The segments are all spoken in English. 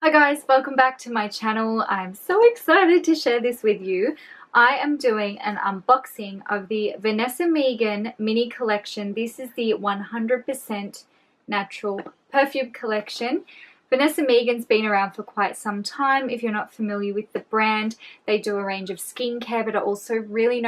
Hi guys, welcome back to my channel. I'm so excited to share this with you. I am doing an unboxing of the Vanessa Megan mini collection. This is the 100% natural perfume collection. Vanessa Megan's been around for quite some time. If you're not familiar with the brand, they do a range of skincare, but are also really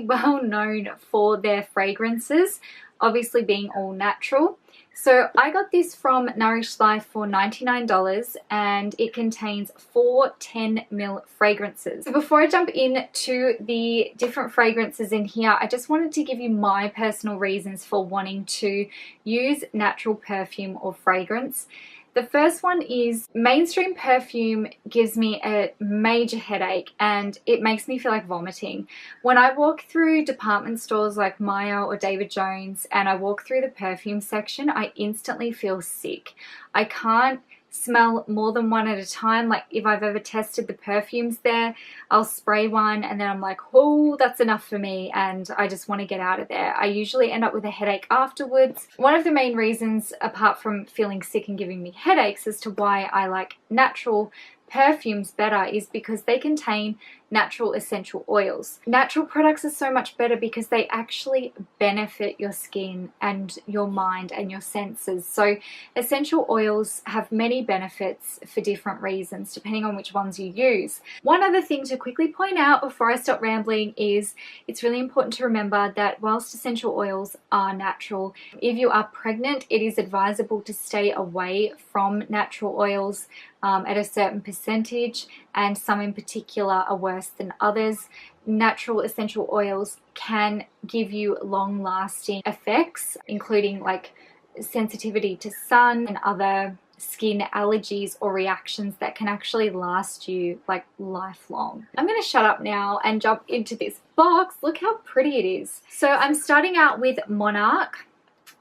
well known for their fragrances, obviously being all natural. So I got this from Nourish Life for $99 and it contains 4 10ml fragrances. So before I jump into the different fragrances in here, I just wanted to give you my personal reasons for wanting to use natural perfume or fragrance. The first one is mainstream perfume gives me a major headache and it makes me feel like vomiting. When I walk through department stores like Maya or David Jones and I walk through the perfume section, I instantly feel sick. I can't smell more than one at a time. Like if I've ever tested the perfumes there, I'll spray one and then I'm like, oh, that's enough for me, and I just want to get out of there. I usually end up with a headache afterwards. One of the main reasons, apart from feeling sick and giving me headaches, as to why I like natural perfumes better is because they contain natural essential oils. Natural products are so much better because they actually benefit your skin and your mind and your senses. So essential oils have many benefits for different reasons depending on which ones you use. One other thing to quickly point out before I stop rambling is it's really important to remember that whilst essential oils are natural, if you are pregnant, it is advisable to stay away from natural oils at a certain percentage, and some in particular are worse than others. Natural essential oils can give you long-lasting effects, including like sensitivity to sun and other skin allergies or reactions that can actually last you like lifelong. I'm going to shut up now and jump into this box. Look how pretty it is. So I'm starting out with Monarch.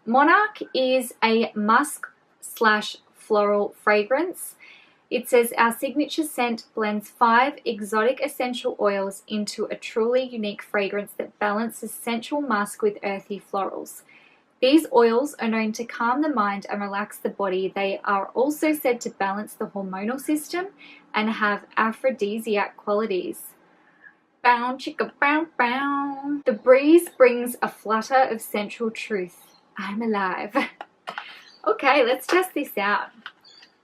Monarch is a musk/floral fragrance. It says our signature scent blends 5 exotic essential oils into a truly unique fragrance that balances sensual musk with earthy florals. These oils are known to calm the mind and relax the body. They are also said to balance the hormonal system and have aphrodisiac qualities. Bow chicka bow bow. The breeze brings a flutter of sensual truth. I'm alive. Okay, let's test this out.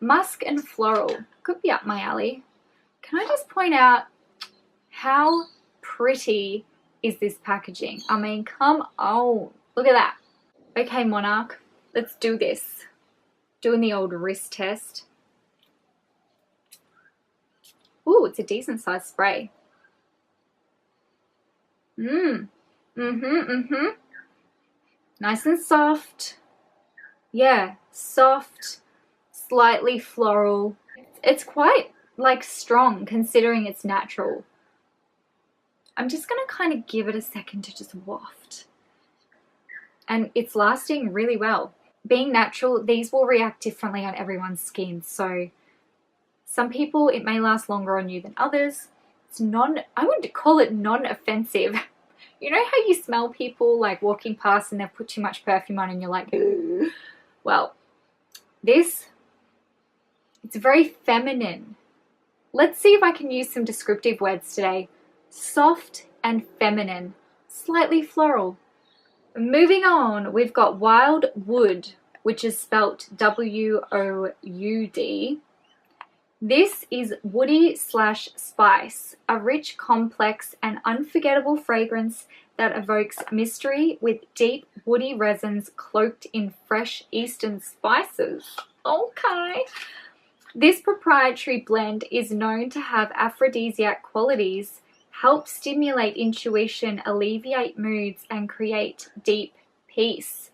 Musk and floral could be up my alley. Can I just point out how pretty is this packaging? I mean, come on, look at that. Okay, Monarch, let's do this. Doing the old wrist test. Ooh, it's a decent sized spray. Nice and soft. Yeah, soft. Slightly floral. It's quite like strong considering it's natural. I'm just gonna kind of give it a second to just waft. And it's lasting really well. Being natural, these will react differently on everyone's skin. So some people, it may last longer on you than others. I would call it non-offensive. You know how you smell people like walking past and they've put too much perfume on and you're like, ugh. Well, it's very feminine. Let's see if I can use some descriptive words today. Soft and feminine, slightly floral. Moving on, we've got Wild Wood, which is spelt W-O-U-D. This is woody/spice, a rich, complex, and unforgettable fragrance that evokes mystery with deep woody resins cloaked in fresh eastern spices. Okay. This proprietary blend is known to have aphrodisiac qualities, help stimulate intuition, alleviate moods, and create deep peace.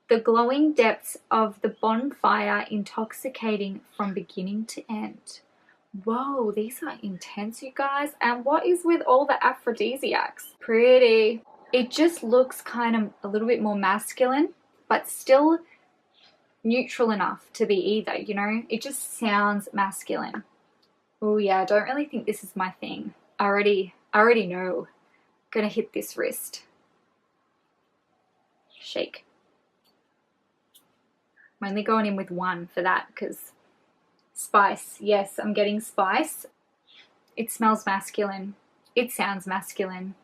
The glowing depths of the bonfire intoxicating from beginning to end. Whoa, these are intense, you guys. And what is with all the aphrodisiacs? Pretty. It just looks kind of a little bit more masculine, but still neutral enough to be either, you know? It just sounds masculine. Oh yeah, I don't really think this is my thing. I already know. Gonna hit this wrist. Shake. I'm only going in with one for that because Spice. Yes, I'm getting spice. It smells masculine. It sounds masculine.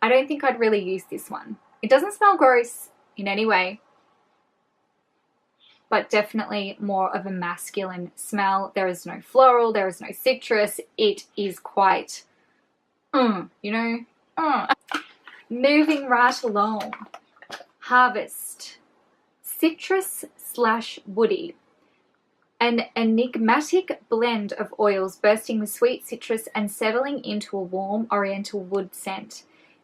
I don't think I'd really use this one. It doesn't smell gross in any way, but definitely more of a masculine smell. There is no floral, there is no citrus. It is quite, you know. Moving right along. Harvest. Citrus / woody. An enigmatic blend of oils bursting with sweet citrus and settling into a warm oriental wood scent.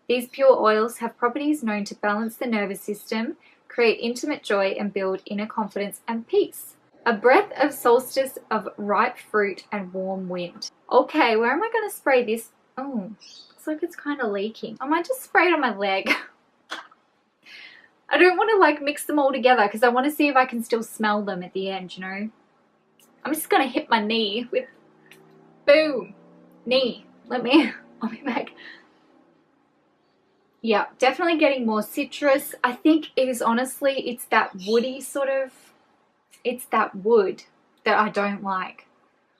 These pure oils have properties known to balance the nervous system, create intimate joy, and build inner confidence and peace. A breath of solstice of ripe fruit and warm wind. Okay, where am I going to spray this? Oh, looks like it's kind of leaking. I might just spray it on my leg. I don't want to like mix them all together because I want to see if I can still smell them at the end, you know. I'm just going to hit my knee with, boom, knee. I'll be back. Yeah, definitely getting more citrus. I think it is honestly, it's that woody sort of, it's that wood that I don't like.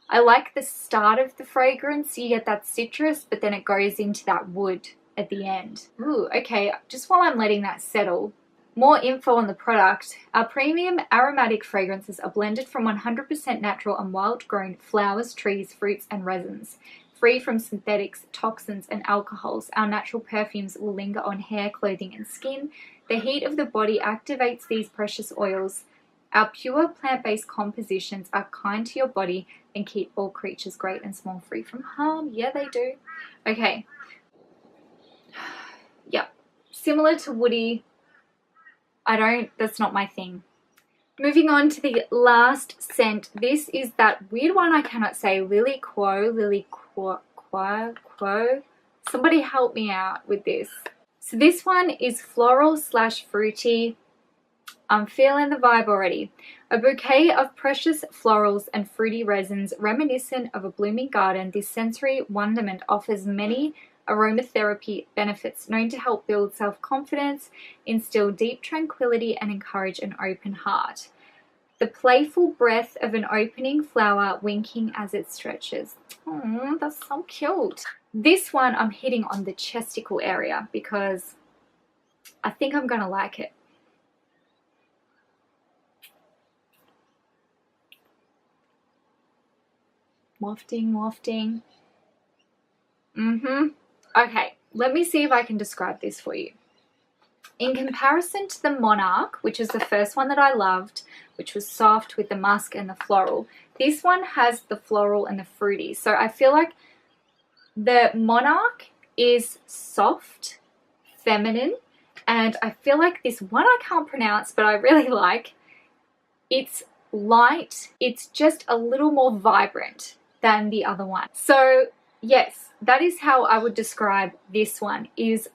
I like the start of the fragrance, you get that citrus, but then it goes into that wood at the end. Ooh, okay, just while I'm letting that settle, more info on the product. Our premium aromatic fragrances are blended from 100% natural and wild-grown flowers, trees, fruits, and resins. Free from synthetics, toxins, and alcohols, our natural perfumes will linger on hair, clothing, and skin. The heat of the body activates these precious oils. Our pure plant-based compositions are kind to your body and keep all creatures, great and small, free from harm. Yeah, they do. Okay. Yep. Similar to woody. That's not my thing. Moving on to the last scent. This is that weird one I cannot say. LILIQUOI. Somebody help me out with this. So this one is floral / fruity. I'm feeling the vibe already. A bouquet of precious florals and fruity resins reminiscent of a blooming garden, this sensory wonderment offers many aromatherapy benefits known to help build self-confidence, instill deep tranquility, and encourage an open heart. The playful breath of an opening flower winking as it stretches. Oh, that's so cute. This one I'm hitting on the chesticle area because I think I'm going to like it. Wafting, wafting. Okay, let me see if I can describe this for you. In comparison to the Monarch, which is the first one that I loved, which was soft with the musk and the floral, this one has the floral and the fruity. So I feel like the Monarch is soft, feminine, and I feel like this one I can't pronounce, but I really like. It's light, it's just a little more vibrant than the other one. So yes, that is how I would describe this one, is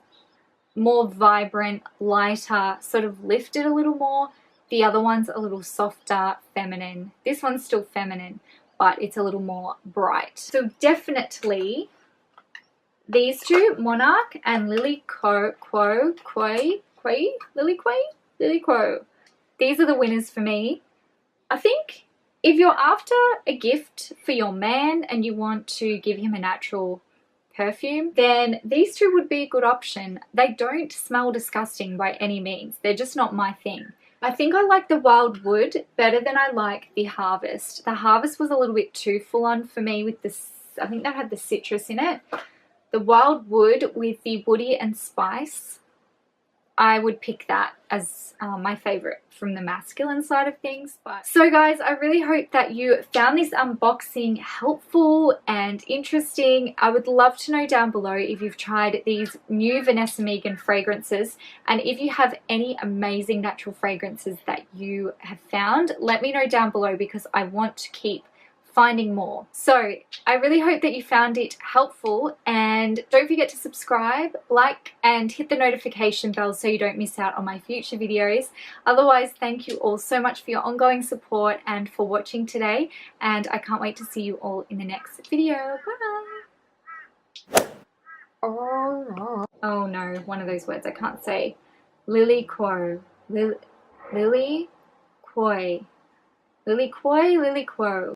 more vibrant, lighter, sort of lifted a little more. The other one's a little softer, feminine. This one's still feminine, but it's a little more bright. So definitely these two, Monarch and LILIQUOI, these are the winners for me. I think if you're after a gift for your man and you want to give him a natural perfume, then these two would be a good option. They don't smell disgusting by any means. They're just not my thing. I think I like the Wild Wood better than I like the Harvest. The Harvest was a little bit too full on for me with this. I think that had the citrus in it. The Wild Wood with the woody and spice, I would pick that as my favorite from the masculine side of things. So guys, I really hope that you found this unboxing helpful and interesting. I would love to know down below if you've tried these new Vanessa Megan fragrances, and if you have any amazing natural fragrances that you have found, let me know down below because I want to keep finding more. So I really hope that you found it helpful, and don't forget to subscribe, like, and hit the notification bell so you don't miss out on my future videos. Otherwise, thank you all so much for your ongoing support and for watching today, and I can't wait to see you all in the next video. Bye. Oh no, one of those words I can't say. LILIQUOI. LILIQUOI. LILIQUOI.